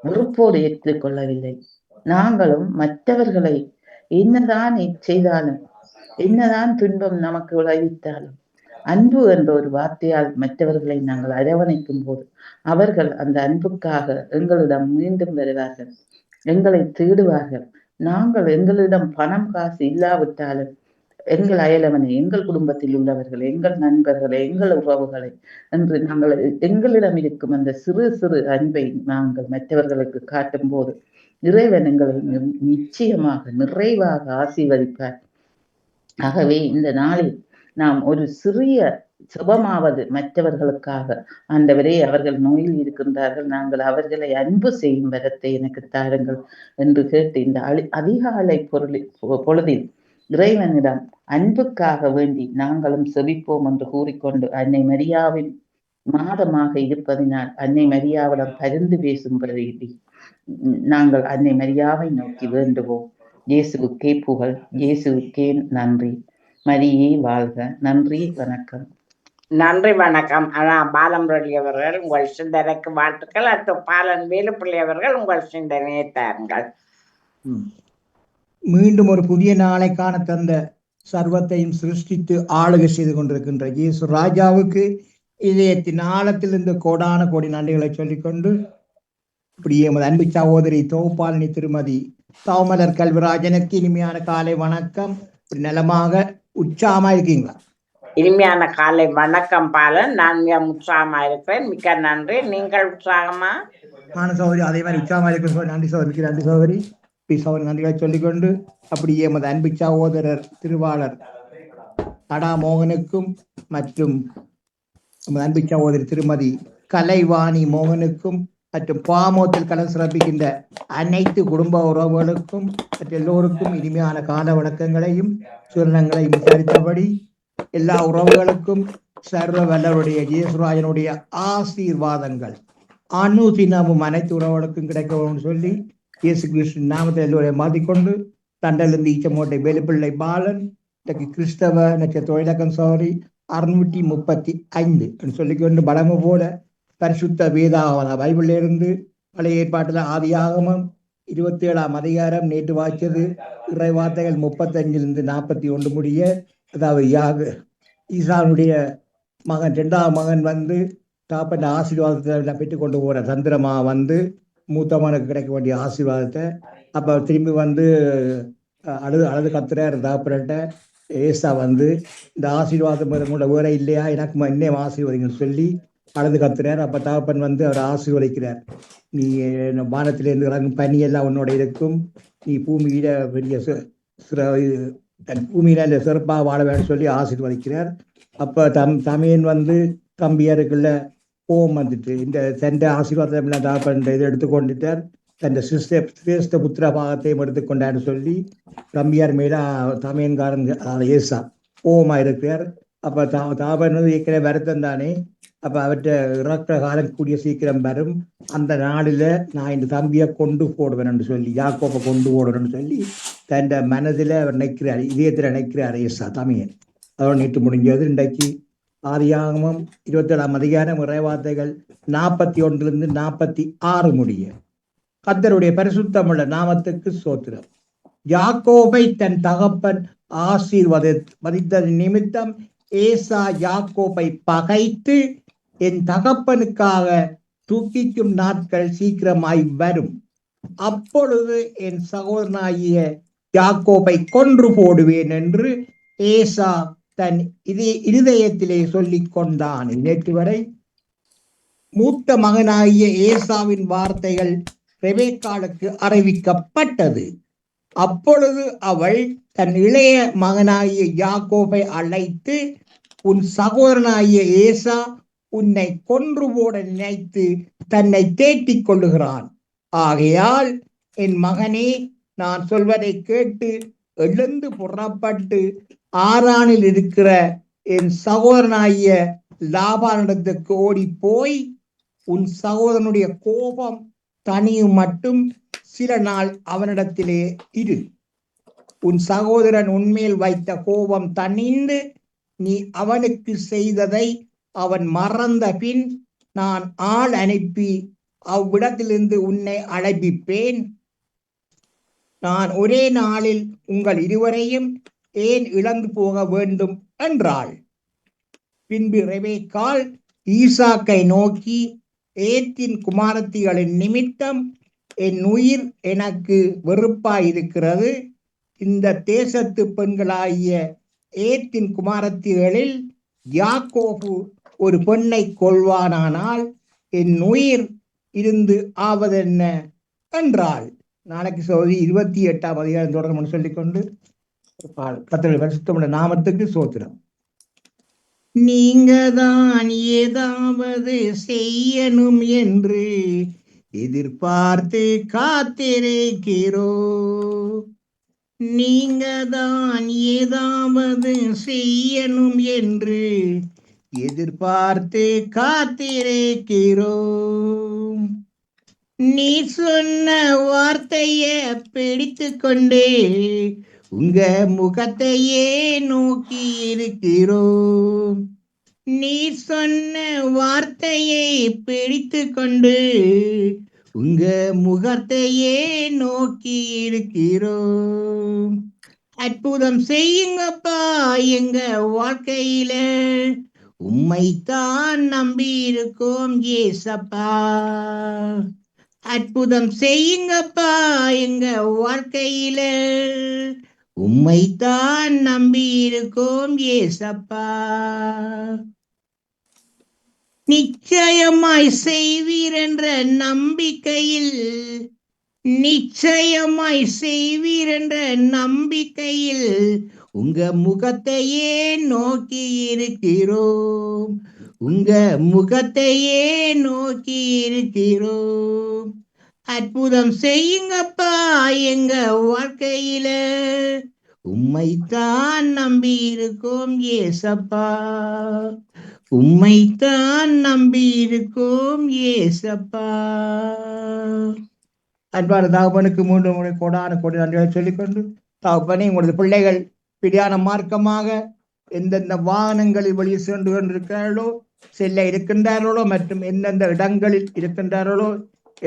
வெறுப்போடு ஏற்றுக்கொள்ளவில்லை. நாங்களும் மற்றவர்களை என்னதான் செய்தாலும், என்னதான் துன்பம் நமக்கு விளைவித்தாலும், அன்பு என்ற ஒரு வார்த்தையால் மற்றவர்களை நாங்கள் அரவணைக்கும் போது அவர்கள் அந்த அன்புக்காக எங்களிடம் மீண்டும் வருவார்கள், எங்களை தேடுவார்கள். நாங்கள் எங்களிடம் பணம் காசு இல்லாவிட்டாலும் எங்கள் அயலவனை, எங்கள் குடும்பத்தில் உள்ளவர்களை, எங்கள் நண்பர்களை, எங்கள் உறவுகளை என்று நாங்கள் எங்களிடம் இருக்கும் அந்த சிறு சிறு அன்பை நாங்கள் மற்றவர்களுக்கு காட்டும் போது இறைவன் எங்களை நிச்சயமாக நிறைவாக ஆசீர்வதிப்பார். ஆகவே இந்த நாளில் நாம் ஒரு சிறிய சுபமாவது மற்றவர்களுக்காக, ஆண்டவரே அவர்கள் நோயில் இருக்கின்றார்கள், நாங்கள் அவர்களை அன்பு செய்யும் வரத்தை எனக்கு தாருங்கள் என்று கேட்டு இந்த அதிகாலை பொழுதில் இறைவனிடம் அன்புக்காக வேண்டி நாங்களும் செபிப்போம் என்று கூறிக்கொண்டு, அன்னை மரியாவின் மாதமாக இருப்பதினால் அன்னை மரியாவிடம் பரிந்து பேசும்படி நாங்கள் அன்னை மரியாவை நோக்கி வேண்டுவோம். இயேசுவுக்கே புகழ், இயேசுவுக்கே நன்றி, மரியே வாழ்க. நன்றி, வணக்கம். நன்றி, வணக்கம். பாலமுரளி அவர்கள் உங்கள் சிந்தனைக்கு வாழ்த்துக்கள். அடுத்து பாலன் வேலுப்பிள்ளை அவர்கள் உங்கள் சிந்தனையை தாருங்கள். மீண்டும் ஒரு புதிய நாளை காண தந்த சர்வத்தையும் சிருஷ்டித்து ஆளுகை செய்து கொண்டிருக்கின்ற இயேசு ராஜாவுக்கு இதயத்தின் ஆழத்திலிருந்து கோடான கோடி நன்றிகளை சொல்லிக்கொண்டு, இப்படியே எமது அன்பு சகோதரி தோப்பாலினி திருமதி தவமலர் கல்விராஜனுக்கு இனிமையான காலை வணக்கம். இப்படி நலமாக உற்சாகமா இருக்கீங்களா? இனிமையான காலை வணக்கம் பாலன். நான் உற்சாகமா இருக்கிறேன், மிக்க நன்றி. நீங்கள் உற்சாகமா? சகோதரி அதே மாதிரி உற்சாகமா இருக்கிற நன்றி சகோதரிக்கு நன்றி சகோதரி. சகோதரி நன்றிகளை சொல்லிக்கொண்டு, அப்படியே எமது அன்பு சகோதரர் திருவாளர் தடா மோகனுக்கும் மற்றும் எமது அன்பு சகோதரி திருமதி கலைவாணி மோகனுக்கும் மற்றும் பாமோத்தில் கலந்து சிறப்பிக்கின்ற அனைத்து குடும்ப உறவுகளுக்கும் எல்லோருக்கும் இனிமையான கால வணக்கங்களையும் சுரணங்களையும் விசாரித்தபடி எல்லா உறவுகளுக்கும் சர்வ வல்லருடைய இயேசுராஜனுடைய ஆசீர்வாதங்கள் அனுதினமும் அனைத்து உறவுகளுக்கும் கிடைக்கணும்னு சொல்லி இயேசு கிறிஸ்து நாமத்தை எல்லோரையும் மாற்றிக்கொண்டு தண்டலிருந்து ஈச்சமோட்டை வேலுப்பிள்ளை பாலன் இன்றைக்கு கிறிஸ்தவ தொழிலக்கம் சோரி 635 சொல்லிக்கொண்டு பலமு போல பரிசுத்த வேதாகம பைபிள்ல இருந்து பழைய ஏற்பாட்டில் ஆதியாகமம் 27ஆம் அதிகாரம் நேற்று வாய்ச்சது இறை வார்த்தைகள் 35 41 முடிய, அதாவது ஈசானுடைய மகன் 2ஆம் மகன் வந்து தாப்பன் ஆசீர்வாதத்தை பெற்றுக்கொண்டு போற தந்திரமா வந்து மூத்த மகனுக்கு கிடைக்க வேண்டிய ஆசீர்வாதத்தை அப்ப திரும்பி வந்து அழுது கத்துறாரு தாப்பன்ட்ட. ஏசா வந்து இந்த ஆசீர்வாதம் கூட வேற இல்லையா, எனக்கு இன்னும் ஆசீர்வதிங்கன்னு சொல்லி அழுது கத்துறார். அப்ப தாப்பன் வந்து அவர் ஆசீர்வதிக்கிறார். நீ வானத்திலிருந்து இறங்கும் பனியெல்லாம் உன்னோட இருக்கும், நீ பூமியில பெரிய பூமியில சிறப்பாக வாழ வேண்டும் சொல்லி ஆசீர்வதிக்கிறார். அப்ப தமையன் வந்து தம்பியாருக்குள்ள கோபம் வந்துட்டு இந்த தண்டை ஆசீர்வாதம் தாப்பன் இதை எடுத்துக்கொண்டுட்டார். தன் சிரேஷ்ட புத்திர பாகத்தையும் எடுத்துக்கொண்டான்னு சொல்லி தம்பியார் மேல தமையன்காரன் ஏசா கோபமா இருக்கிறார். அப்ப தாபன் வந்து ஏற்கனவே வருத்தம் தானே, அப்ப அவற்றை இறக்குற காலம் கூடிய சீக்கிரம் வரும், அந்த நாளில நான் இந்த தம்பியை கொண்டு போடுவேன் சொல்லி யாக்கோப்பை கொண்டு போடுவேன்னு சொல்லி தன் மனதில் அவர் நினைக்கிறார், இதயத்தில் நினைக்கிறார் ஏசா தமையன். அதோட நேற்று முடிஞ்சது. இன்றைக்கு ஆதியாகமம் 27ஆம் அதிகாரம் இறைவார்த்தைகள் 41 46 முடிய. கர்த்தருடைய பரிசுத்தமுள்ள நாமத்துக்கு ஸ்தோத்திரம். யாக்கோபை தன் தகப்பன் ஆசீர்வதித்தது நிமித்தம் ஏசா யாக்கோபை பகைத்து என் தகப்பனுக்காக தூக்கிக்கும் நாட்கள் சீக்கிரமாய் வரும், அப்பொழுது என் சகோதரனாகிய யாக்கோபை கொன்று போடுவேன் என்று ஏசா தன் இருதயத்திலே சொல்லிக் கொண்டான். நேற்று வரை மூத்த மகனாகிய ஏசாவின் வார்த்தைகள் ரெபெக்காளுக்கு அறிவிக்கப்பட்டது. அப்பொழுது அவள் தன் இளைய மகனாகிய யாக்கோபை அழைத்து, உன் சகோதரனாகிய ஏசா உன்னை கொன்று போட நினைத்து தன்னை தேட்டிக் கொள்ளுகிறான். ஆகையால் என் மகனே, நான் சொல்வதை கேட்டு எழுந்து புறப்பட்டு ஆரானில் இருக்கிற என் சகோதரனாகிய லாபானிடத்துக்கு ஓடி போய் உன் சகோதரனுடைய கோபம் தனியும் மட்டும் சில நாள் அவனிடத்திலே இரு. உன் சகோதரன் உன்மேல் வைத்த கோபம் தணிந்து நீ அவனுக்கு செய்ததை அவன் மறந்த பின் நான் ஆள் அனுப்பி அவ்விடத்திலிருந்து உன்னை அழைப்பிப்பேன். நான் ஒரே நாளில் உங்கள் இருவரையும் ஏன் இழந்து போக வேண்டும் என்றாள். பின்பு ரெபெக்காள் ஈசாக்கை நோக்கி, ஏத்தின் குமாரத்திகளின் நிமித்தம் என் உயிர் எனக்கு வெறுப்பாயிருக்கிறது. இந்த தேசத்து பெண்களாகிய ஏத்தின் குமாரத்திகளில் யாக்கோபு ஒரு பெண்ணை கொள்வானானால் என் உயிர் இருந்து ஆவதென்ன என்றாள். நாளைக்கு சோதி 28ஆம் அதிகாரம் தொடர்ந்து சொல்லிக்கொண்டு கர்த்தருடைய பரிசுத்தமுள்ள நாமத்துக்கு ஸ்தோத்திரம். நீங்க தான் ஏதாவது செய்யணும் என்று எதிர்பார்த்து காத்திருக்கிறோ, நீங்க தான் ஏதாவது செய்யணும் என்று எதிர்பார்த்து காத்திருக்கிறோம். நீ சொன்ன வார்த்தைய பிடித்து கொண்டே உங்க முகத்தையே நோக்கி இருக்கிறோம். நீ சொன்ன வார்த்தையை பிடித்து கொண்டு உங்க முகத்தையே நோக்கி இருக்கிறோம். அற்புதம் செய்யுங்கப்பா எங்க வாழ்க்கையில, உம்மைத்தான் நம்பி இருக்கோம் ஏசப்பா. அற்புதம் செய்யுங்கப்பா எங்க வாழ்க்கையில, உம்மைத்தான் நம்பி இருக்கோம் ஏசப்பா. நிச்சயமாய் செய்வீர் என்ற நம்பிக்கையில், நிச்சயமாய் செய்வீர் என்ற நம்பிக்கையில் உங்க முகத்தையே நோக்கி இருக்கிறோம். உங்க முகத்தையே நோக்கி இருக்கிறோம். அற்புதம் செய்யுங்கப்பா எங்க வாழ்க்கையில, உம்மைத்தான் நம்பி இருக்கோம் ஏசப்பா. உம்மைத்தான் நம்பி இருக்கும் ஏசப்பா. அன்பான தகப்பனுக்கு 3 முறை கோடான கோடி நன்றிகளை சொல்லிக்கொண்டு, தகப்பனே உங்களது பிள்ளைகள் பிரியான மார்க்கமாக எந்தெந்த வாகனங்களில் வழி சென்று கொண்டிருக்கிறார்களோ, செல்ல இருக்கின்றார்களோ மற்றும் எந்தெந்த இடங்களில் இருக்கின்றார்களோ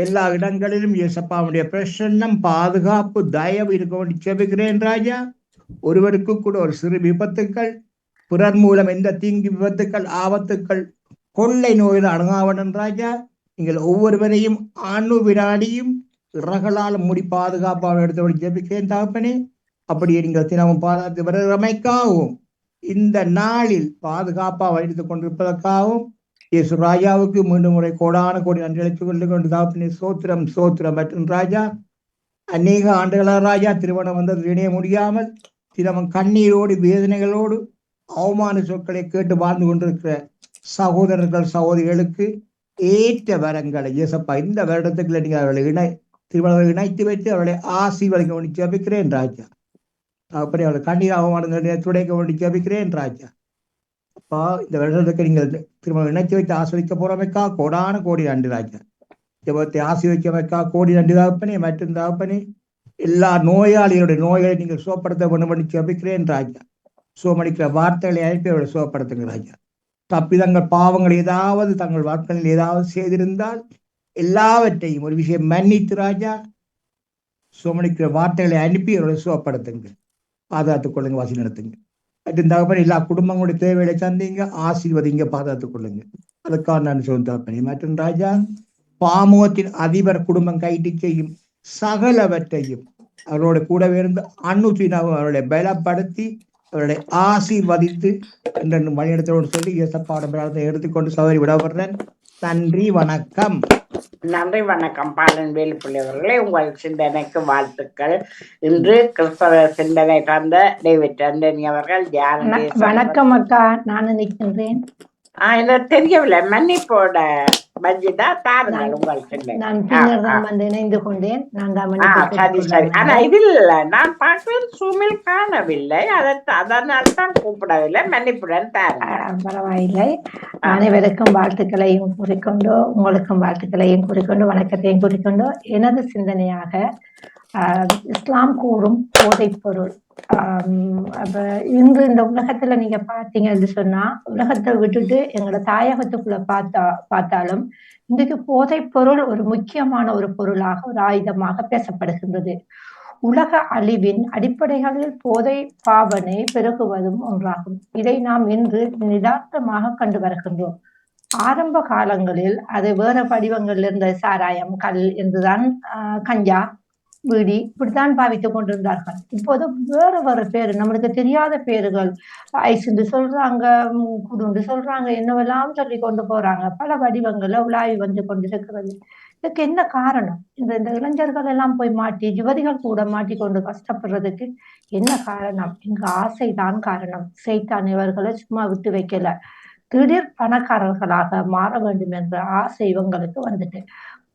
எல்லா இடங்களிலும் இயேசப்பாவுடைய பிரசன்னம், பாதுகாப்பு, தயவு இருக்க வேண்டி செபிக்கிறேன் ராஜா. ஒருவருக்கு கூட ஒரு சிறு விபத்துக்கள், பிறர் மூலம் எந்த தீங்கு விபத்துக்கள், ஆபத்துக்கள், கொள்ளை நோயில் அணுகாவடன் ராஜா. நீங்கள் ஒவ்வொருவரையும் வினாடியும் இறகளால் மூடி பாதுகாப்பாக எடுத்தபடி ஜெபிக்கிறேன் தகப்பனே. அப்படியே நீங்கள் தினமும் பாதுகாத்து வருகிறமைக்காகவும் இந்த நாளில் பாதுகாப்பாக எடுத்துக் கொண்டிருப்பதற்காகவும் இயேசு ராஜாவுக்கு 3 முறை கோடான கோடி நன்றிகளை கொண்டு தகப்பனே சோத்திரம் சோத்திரம். மற்றும் ராஜா, அநேக ஆண்டுகளாக ராஜா திருமணம் வந்தது இணைய முடியாமல் தினமும் கண்ணீரோடு வேதனைகளோடு அவமான சொற்களை கேட்டு வாழ்ந்து கொண்டிருக்கிற சகோதரர்கள் சகோதரிகளுக்கு ஏற்ற வரங்களை இயேசப்பா இந்த வருடத்துக்குள்ள நீங்கள் அவர்களை திருமணங்களை இணைத்து வைத்து அவர்களை ஆசீர்வதிக்க வேண்டி ஜெபிக்கிறேன் ராஜா. அப்படி அவர்களை கண்ணீர் அவமானங்களை துடைக்க வேண்டி ஜெபிக்கிறேன் ராஜா. அப்பா, இந்த வருடத்துக்கு நீங்கள் திருமணம் இணைத்து வைத்து ஆஸ்வதிக்க போறமைக்கா கோடான கோடி நன்றி ராஜா. ஜெபத்தை ஆசீர்வதிக்கமைக்கா கோடி நன்றி தகப்பனே. மற்றும் தகப்பனே, எல்லா நோயாளிகளுடைய நோய்களை நீங்கள் சுகப்படுத்த வேண்டும் என்று ஜெபிக்கிறேன் ராஜா. சுகமளிக்கிற வார்த்தைகளை அனுப்பி அவர்களை சுகப்படுத்துங்க ராஜா. தப்பிதங்கள் பாவங்கள் ஏதாவது தங்கள் வாழ்க்கையில் ஏதாவது செய்திருந்தால் எல்லாவற்றையும் ஒரு விஷயம் மன்னித்து ராஜா சுகமளிக்கிற வார்த்தைகளை அனுப்பி அவர்களை சுகப்படுத்துங்க, பாதுகாத்துக் கொள்ளுங்க, வாசி நடத்துங்க. மற்றும் தகப்பனே, எல்லா குடும்பங்களுடைய தேவைகளை சந்திங்க, ஆசீர்வதிங்க, பாதுகாத்துக் கொள்ளுங்க. அதுக்காக நான் சொல்லும் தகப்பனே. மற்றும் ராஜா, பாமுகத்தின் அதிபர் குடும்பம் கைட்டு செய்யும் சகலவற்றையும் அவரோட கூடவே இருந்து அனுதினமும் அவர்களை பலப்படுத்தி அவர்களை ஆசீர்வதித்து என்று மணியிடத்தோடு சொல்லி இயேசப்பாட பிரார்த்தனை எடுத்துக்கொண்டு சௌகரி விடப்படுறேன். நன்றி, வணக்கம். நன்றி, வணக்கம். பாலன் வேலுப்பிள்ளை அவர்களே, உங்கள் சிந்தனைக்கு வாழ்த்துக்கள். இன்று கிறிஸ்தவ சிந்தனை தந்த டேவிட் ஆண்டனி அவர்கள் வணக்கம் அக்கா, நான் நிற்கின்றேன். எனக்கு தெரியவில்லை. மன்னிப்போட பட்ஜெட்டா தாருங்கள் உங்கள் சிந்தனை. நான் பின்னர் தான் வந்து இணைந்து கொண்டேன். நான் தான் சரி சரி. ஆனா இதில் நான் பார்க்கிறேன் சூமில் காணவில்லை, அதனால தான் கூப்பிடவில்லை. மன்னிப்புடன் தாருங்கள். பரவாயில்லை. அனைவருக்கும் வாழ்த்துக்களையும் கூறிக்கொண்டு, உங்களுக்கும் வாழ்த்துக்களையும் கூறிக்கொண்டு, வணக்கத்தையும் கூறிக்கொண்டு, எனது சிந்தனையாக இஸ்லாம் கூறும் போதைப் பொருள். அப்ப இன்று இந்த உலகத்துல நீங்க பாத்தீங்கன்னு சொன்னா, உலகத்தை விட்டுட்டு எங்களோட தாயகத்துக்குள்ள பார்த்தாலும் இன்றைக்கு போதைப் பொருள் ஒரு முக்கியமான ஒரு பொருளாக, ஒரு ஆயுதமாக பேசப்படுகின்றது. உலக அழிவின் அடிப்படைகளில் போதை பாவனை பெருகுவதும் ஒன்றாகும். இதை நாம் இன்று நிதார்த்தமாக கண்டு வருகின்றோம். ஆரம்ப காலங்களில் அது வேற வடிவங்களில் இருந்த சாராயம், கல் என்றுதான், கஞ்சா, வீடி இப்படித்தான் பாவித்துக் கொண்டிருந்தார்கள். இப்போது வேற பேரு, நம்மளுக்கு தெரியாத பேருகள், ஐஸ் என்று சொல்றாங்க, குடுண்டு சொல்றாங்க, என்னவெல்லாம் சொல்லி கொண்டு போறாங்க. பல வடிவங்கள்ல உலாவி வந்து கொண்டிருக்கிறது. இதுக்கு என்ன காரணம்? இந்த இளைஞர்கள் எல்லாம் போய் மாட்டி, யுவதிகள் கூட மாட்டி கொண்டு கஷ்டப்படுறதுக்கு என்ன காரணம்? இங்க ஆசைதான் காரணம். சைத்தான் இவர்களை சும்மா விட்டு வைக்கல. திடீர் பணக்காரர்களாக மாற வேண்டும் என்ற ஆசை இவங்களுக்கு வந்துட்டு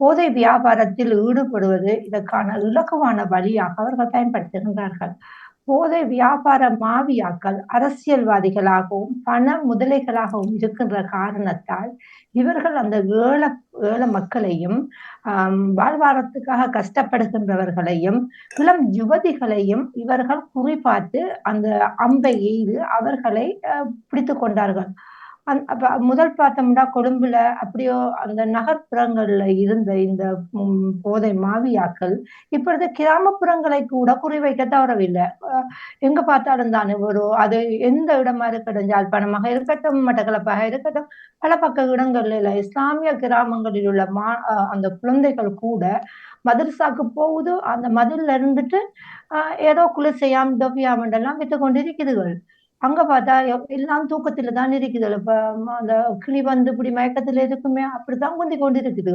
போதை வியாபாரத்தில் ஈடுபடுவது இதற்கான இலகுவான வழியாக அவர்கள் பயன்படுத்துகின்றார்கள். போதை வியாபார மாவியாக்கள் அரசியல்வாதிகளாகவும் பண முதலைகளாகவும் இருக்கின்ற காரணத்தால் இவர்கள் அந்த ஏழை மக்களையும் வாழ்வாரத்துக்காக கஷ்டப்படுகின்றவர்களையும் இளம் யுவதிகளையும் இவர்கள் குறிப்பார்த்து அந்த அம்பை எய்து அவர்களை பிடித்து கொண்டார்கள். அப்ப முதல் பார்த்தோம்னா கொழும்புல அப்படியோ அந்த நகர்ப்புறங்கள்ல இருந்த இந்த போதை மாவியாக்கள் இப்பொழுது கிராமப்புறங்களை கூட குறிவைக்க தவறவில்லை. எங்க பார்த்தாலும் தானே அது எந்த இடமா இருக்கட்டும், யாழ்ப்பாணமாக இருக்கட்டும், மட்டக்களப்பாக இருக்கட்டும், பல பக்க இடங்கள்ல இஸ்லாமிய கிராமங்களில் உள்ள அந்த குழந்தைகள் கூட மதரசாக்கு போகுது. அந்த மதில்ல இருந்துட்டு ஏதோ குளிர்சையாம் டொபியாமண்டெல்லாம் வித்து கொண்டிருக்கிறீர்கள். அங்க பார்த்தா எல்லாம் தூக்கத்துல தான் இருக்குது. இப்ப அந்த கிளி வந்து இப்படி மயக்கத்துல இருக்குமே, அப்படித்தான் குந்தி கொண்டு இருக்குது.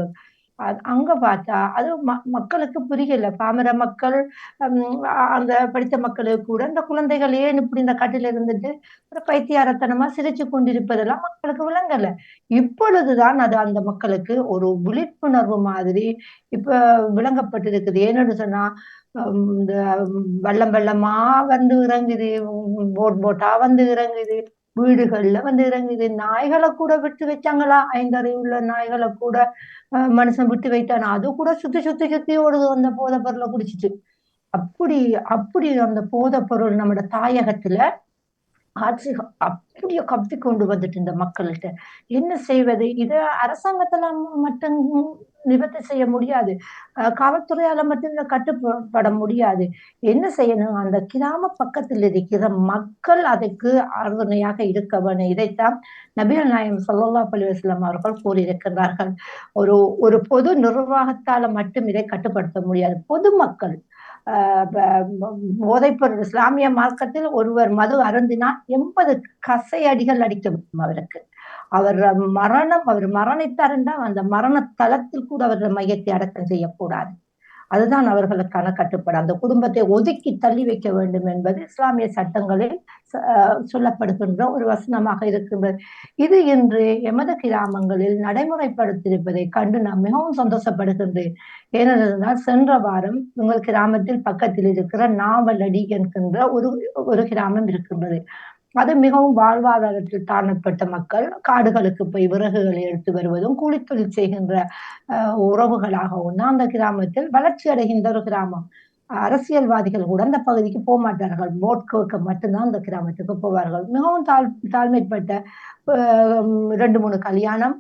அங்க பார்த்தா அது மக்களுக்கு புரியல. பாமர மக்கள், அந்த படித்த மக்களுக்கு கூட இந்த குழந்தைகள் ஏன் இப்படி இந்த கட்டில இருந்துட்டு ஒரு பைத்தியாரத்தனமா சிரிச்சு கொண்டிருப்பதெல்லாம் மக்களுக்கு விளங்கல. இப்பொழுதுதான் அது அந்த மக்களுக்கு ஒரு விழிப்புணர்வு மாதிரி இப்ப விளங்கப்பட்டிருக்குது. ஏன்னு சொன்னா, இந்த வெள்ளமா வந்து இறங்குது, போட்டா வந்து இறங்குது, வீடுகள்ல வந்து இறங்குது. நாய்களை கூட விட்டு வச்சாங்களா, 5 அறிவுள்ள நாய்களை கூட மனுஷன் விட்டு வைத்தானா, அது கூட சுத்தி சுத்தி சுத்தி ஓடுது அந்த போதை பொருளை குடிச்சிட்டு. அப்படி அப்படி அந்த போதை பொருள் நம்ம தாயகத்துல ஆட்சி அப்படியே கப்பி கொண்டு வந்துட்டு இந்த மக்கள்கிட்ட என்ன செய்வது? இத அரசாங்கத்துல மட்டும் நிவர்த்தி செய்ய முடியாது. காவல்துறையால மட்டும் இதை கட்டுப்பட முடியாது. என்ன செய்யணும்? அந்த கிராம பக்கத்தில் இருக்கிற மக்கள் அதுக்கு ஆறுதுணையாக இருக்க வேண்டும். இதைத்தான் நபிகள் நாயகம் ஸல்லல்லாஹு அலைஹி வஸல்லம் அவர்கள் கூறியிருக்கிறார்கள். ஒரு ஒரு பொது நிர்வாகத்தால மட்டும் இதை கட்டுப்படுத்த முடியாது. பொதுமக்கள் போதைப்பொருள் இஸ்லாமிய மார்க்கத்தில் ஒருவர் மது அருந்தினால் 80 கசையடிகள் அடிக்கும் அவருக்கு. அவர் மரணித்தார் என்றால் அந்த மரண தளத்தில் கூட அவர்கள் மையத்தை அடக்கம் செய்யக்கூடாது. அதுதான் அவர்களுக்கான கட்டுப்பாடு. அந்த குடும்பத்தை ஒதுக்கி தள்ளி வைக்க வேண்டும் என்பது இஸ்லாமிய சட்டங்களில் சொல்லப்படுகின்ற ஒரு வசனமாக இருக்கின்றது. இது இன்று எமது கிராமங்களில் நடைமுறைப்படுத்தியிருப்பதை கண்டு நான் மிகவும் சந்தோஷப்படுகின்றேன். ஏனென்றால் சென்ற வாரம் உங்கள் கிராமத்தில் பக்கத்தில் இருக்கிற நாவலடி என்கின்ற ஒரு கிராமம் இருக்கின்றது. அது மிகவும் வாழ்வாதாரத்தில் தாழ்த்தப்பட்ட மக்கள் காடுகளுக்கு போய் விறகுகளை எடுத்து வருவதும் கூலித்தொழில் செய்கின்ற உறவுகளாகவும் தான் அந்த கிராமத்தில் வளர்ச்சி அடைகின்ற ஒரு கிராமம். அரசியல்வாதிகள் கூட அந்த பகுதிக்கு போக மாட்டார்கள். ஓட் கேட்க மட்டும்தான் அந்த கிராமத்துக்கு போவார்கள். மிகவும் தாழ்மைப்பட்ட 2-3 கல்யாணம்,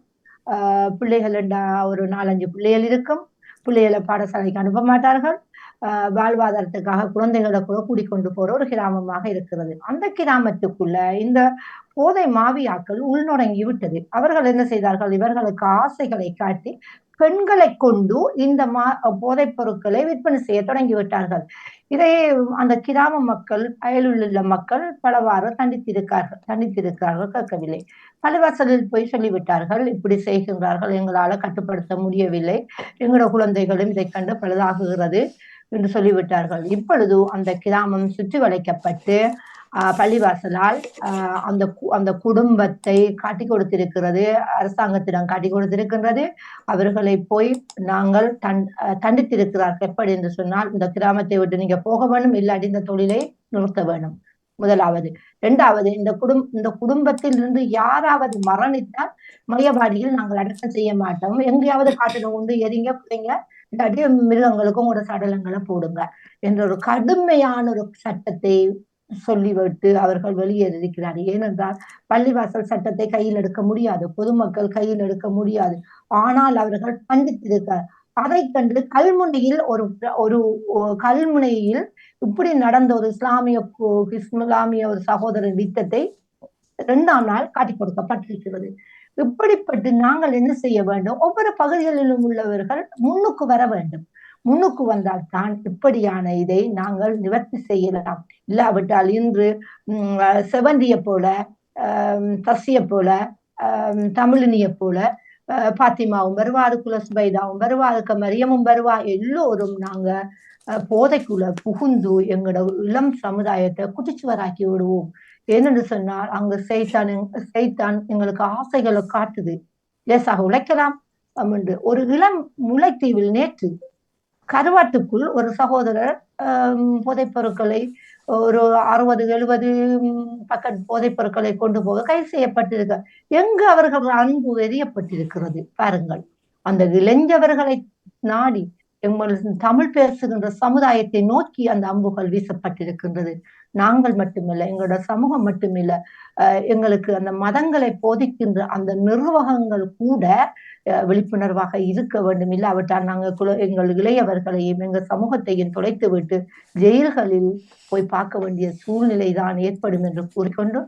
பிள்ளைகள் ஒரு 4-5 பிள்ளைகள் இருக்கும். பிள்ளைகளை பாடசாலைக்கு அனுப்ப மாட்டார்கள். வாழ்வாதாரத்துக்காக குழந்தைகளை கூட கூட்டிக்கொண்டு போற ஒரு கிராமமாக இருக்கிறது. அந்த கிராமத்துக்குள்ள இந்த போதை மாவியாக்கள் உள்நுடங்கி விட்டது. அவர்கள் என்ன செய்தார்கள்? இவர்களுக்கு ஆசைகளை காட்டி பெண்களை கொண்டு இந்த போதைப் பொருட்களை விற்பனை செய்ய தொடங்கி விட்டார்கள். இதை அந்த கிராம மக்கள், அயலுள்ள மக்கள் பலவாறு தண்டித்திருக்கிறார்கள், கேட்கவில்லை. பள்ளிவாசலில் போய் சொல்லிவிட்டார்கள், இப்படி செய்கின்றார்கள், எங்களால கட்டுப்படுத்த முடியவில்லை, எங்களோட குழந்தைகளும் இதை கண்டு பழுதாகுகிறது என்று சொல்லிவிட்டார்கள். இப்பொழுது அந்த கிராமம் சுற்றி வளைக்கப்பட்டு பள்ளிவாசலால் அந்த குடும்பத்தை காட்டி கொடுத்திருக்கிறது, அரசாங்கத்திடம் காட்டி கொடுத்திருக்கின்றது. அவர்களை போய் நாங்கள் தண்டித்திருக்கிறார்கள். எப்படி என்று சொன்னால், இந்த கிராமத்தை விட்டு நீங்க போக வேண்டும், இல்லாட்டி இந்த தொழிலை நிறுத்த வேண்டும், முதலாவது. 2வது, இந்த குடும்பத்தில் இருந்து யாராவது மரணித்தால் மையவாடியில் நாங்கள் அடக்கம் செய்ய மாட்டோம், எங்கேயாவது காட்டில கொண்டு எரிங்க, பிள்ளைங்க, இல்லாட்டி மிருகங்களுக்கும் உங்களோட சடலங்களை போடுங்க என்ற ஒரு கடுமையான ஒரு சட்டத்தை சொல்லிவிட்டு அவர்கள் வெளியேறியிருக்கிறார்கள். ஏனென்றால் பள்ளிவாசல் சட்டத்தை கையில் எடுக்க முடியாது, பொதுமக்கள் கையில் எடுக்க முடியாது. ஆனால் அவர்கள் பண்டித்திருக்கிறார். அதை கண்டு கல்முனையில் ஒரு கல்முனையில் இப்படி நடந்த ஒரு இஸ்லாமிய ஒரு சகோதரன் யுத்தத்தை 2ஆம் நாள் காட்டிக் கொடுக்கப்பட்டிருக்கிறது. இப்படிப்பட்டு நாங்கள் என்ன செய்ய வேண்டும்? ஒவ்வொரு பகுதிகளிலும் உள்ளவர்கள் முன்னுக்கு வர வேண்டும். முன்னுக்கு வந்தால் தான் இப்படியான இதை நாங்கள் நிவர்த்தி செய்யலாம். இல்லாவிட்டால் இன்று செவந்திய போல, தசிய போல, தமிழினிய போல, பாத்திமாவும் வருவாரு, குலசுபைதாவும் வருவாரு, மரியமும் வருவா, எல்லோரும் நாங்க போதைக்குள்ள புகுந்து எங்களோட இளம் சமுதாயத்தை குட்டிச்சுவராக்கி விடுவோம். ஏனென்று சொன்னால் அங்கு செய்தான் எங்களுக்கு ஆசைகளை காட்டுது, லேசாக உழைக்கலாம் என்று. ஒரு இளம் முல்லைத்தீவில் நேற்று கருவாட்டுக்குள் ஒரு சகோதரர் போதைப் பொருட்களை, ஒரு 60-70 பக்கெட் போதைப் பொருட்களை கொண்டு போக கைது செய்யப்பட்டிருக்க. எங்கு அவர்கள் அன்பு எரியப்பட்டிருக்கிறது பாருங்கள். அந்த இளைஞர்களை நாடி எங்கள் தமிழ் பேசுகின்ற சமுதாயத்தை நோக்கி அந்த அம்புகள் வீசப்பட்டிருக்கின்றது. நாங்கள் மட்டுமில்லை, எங்களோட சமூகம் மட்டுமில்ல, எங்களுக்கு அந்த மதங்களை போதிக்கின்ற அந்த நிர்வாகங்கள் கூட விழிப்புணர்வாக இருக்க வேண்டும். இல்லாவிட்டால் நாங்கள் எங்கள் இளையவர்களையும் எங்கள் சமூகத்தையும் தொலைத்து விட்டு ஜெயில்களில் போய் பார்க்க வேண்டிய சூழ்நிலை தான் ஏற்படும் என்று கூறிக்கொண்டு,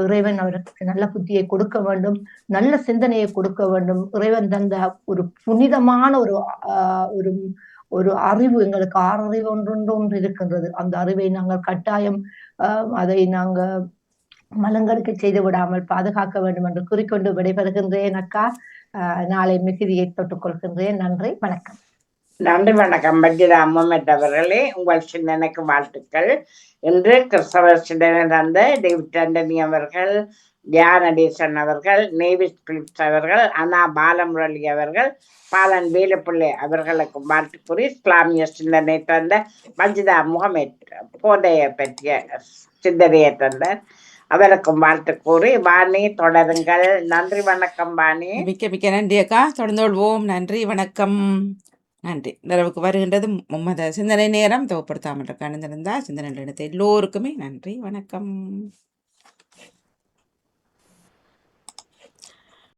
இறைவன் அவருக்கு நல்ல புத்தியை கொடுக்க வேண்டும், நல்ல சிந்தனையை கொடுக்க வேண்டும். இறைவன் தந்த ஒரு புனிதமான ஒரு அறிவு, எங்களுக்கு 6 அறிவு ஒன்று இருக்கின்றது. அந்த அறிவை நாங்கள் கட்டாயம் அதை நாங்கள் மலங்களுக்கு செய்து விடாமல் பாதுகாக்க வேண்டும் என்று கூறிக்கொண்டு விடைபெறுகின்றேன். அக்கா, நாளை மிகுதியை தொட்டுக் கொள்கின்றேன். நன்றி, வணக்கம். நன்றி, வணக்கம். பஜிரா முகமது அவர்களே, உங்கள் சிந்தனைக்கு வாழ்த்துக்கள். இன்று கிறிஸ்தவ சிந்தனை தந்த டேவிட் ஆண்டனி அவர்கள், தியானடேசன் அவர்கள், நேவிஸ் பிலிப்ஸ் அவர்கள், அனா பாலமுரளி அவர்கள், பாலன் வேலுப்பிள்ளை அவர்களுக்கு வாழ்த்து கூறி, இஸ்லாமிய சிந்தனை தந்த மஜிதா முகமது போதையை பற்றிய சிந்தனையை தந்தார். அவருக்கும் வாழ்த்து கூறி வாணி தொடருங்கள். நன்றி, வணக்கம் வாணி. மிக்க மிக்க நன்றி அக்கா. தொடர்ந்து கொள்வோம். நன்றி, வணக்கம். நன்றி. நிறைவுக்கு வருகின்றது மும்மத சிந்தனை நேரம். தொகுப்படுத்தாமல் இருக்க அணிந்திருந்தால் சிந்தனை எடுத்த எல்லோருக்குமே நன்றி, வணக்கம்.